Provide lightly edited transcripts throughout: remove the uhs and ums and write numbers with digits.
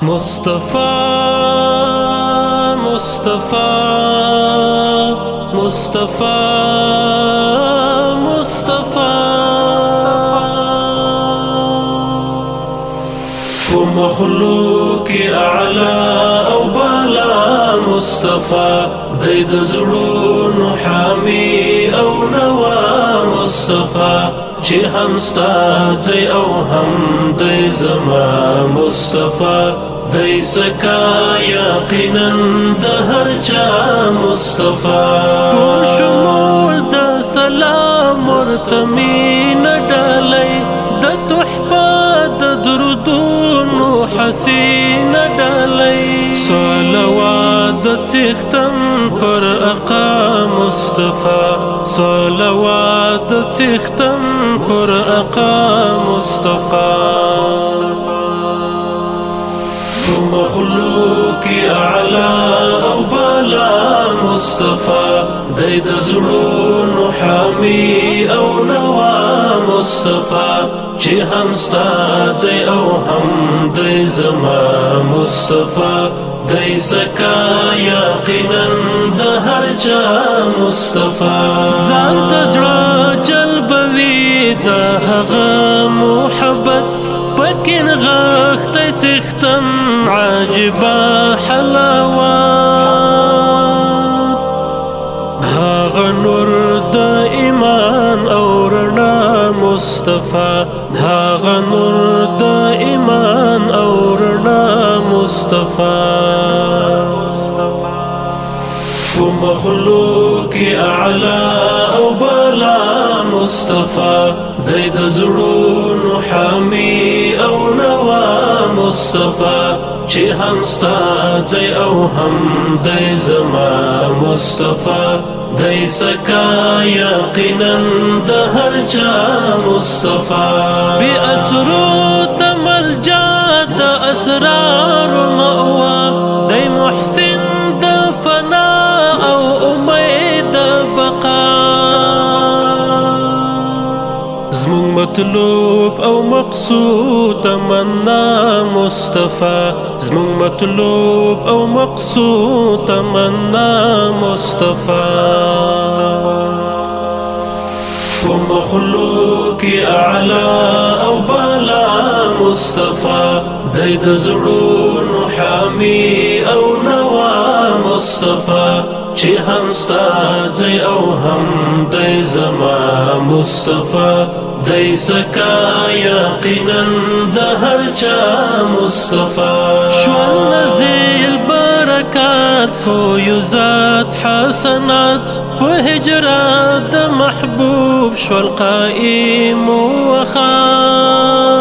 مصطفى مصطفى مصطفى مصطفى ومخلوق اعلى او بالا مصطفى دید زړونو حامی او نوا مصطفى چې هم ستا دی او هم دی زما مصطفى دی سکا یقینا د هر چا مصطفى په شمول د سلام ورتمی نډلای د تحفه د درودونو حسین ډلای صلوات د څښتن پر آقا مصطفى صلوات د څښتن پر آقا مصطفى مخلوق اعلى او بالا مصطفى دید زړونو حامی او نوا مصطفى چې هم ستا دی او هم دی زما مصطفى دی سکا یقینا د هر چا مصطفى ځان ته زړه جلبوي د هغه محبت پکې نغښتی څښتن عجبه حلاوت هغه نور د ایمان او رڼا مصطفى هغه نور د ایمان او رڼا مصطفى ومخلوق اعلى او بالا مصطفى دید زړونو حامی او نوا مصطفى چې هم ستا دی او هم دی زما مصطفى دی سکا یقینا د هر چا مصطفى بی اسرو تملجا د اسرار مأوا دی محسن د فنا او امید بقا زمون مطلوب او مقصود تمنا مصطفى زمون مطلوب او مقصود تمنا مصطفى ومخلوق اعلى او بالا مصطفى دید زړونو حامی او نوا مصطفى چې هم ستا دی او هم دی زما مصطفى دی سکا یقینا د هر چا مصطفى شوال نزیل برکات فیوزات حسنات وهجرات محبوب شوال قائم وخات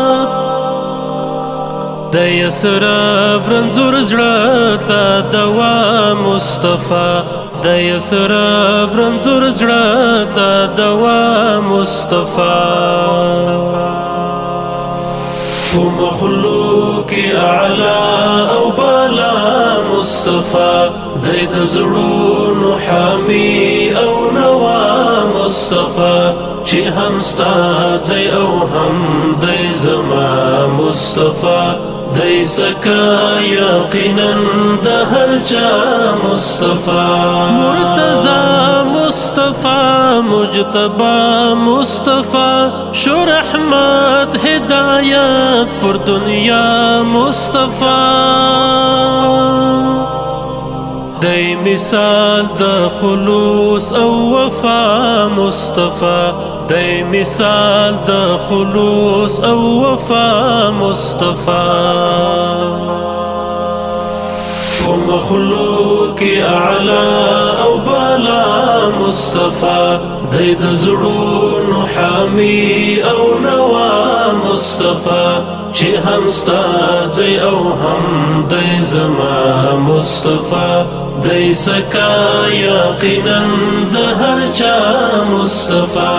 د یسرب رنځور زړه ته دوا مصطفى د یسرب رنځور زړه ته دوا مصطفى ومخلوق اعلى او بالا مصطفى دید زړونو حامی او نوا مصطفى چې هم ستا دی او هم دی زما مصطفى دی سکا یقینا د هر چا مصطفى مرتضى مصطفى مجتبى مصطفى شو رحمت هدایت پر دنیا مصطفى دی مثال د خلوص او وفا مصطفى دی مثال د خلوص او وفا مصطفى ومخلوق اعلى او بالا مصطفى دید زړونو حامی او نوا مصطفى چې هم ستا دی او هم دی زما مصطفى دی سکا یقینا د هر چا مصطفى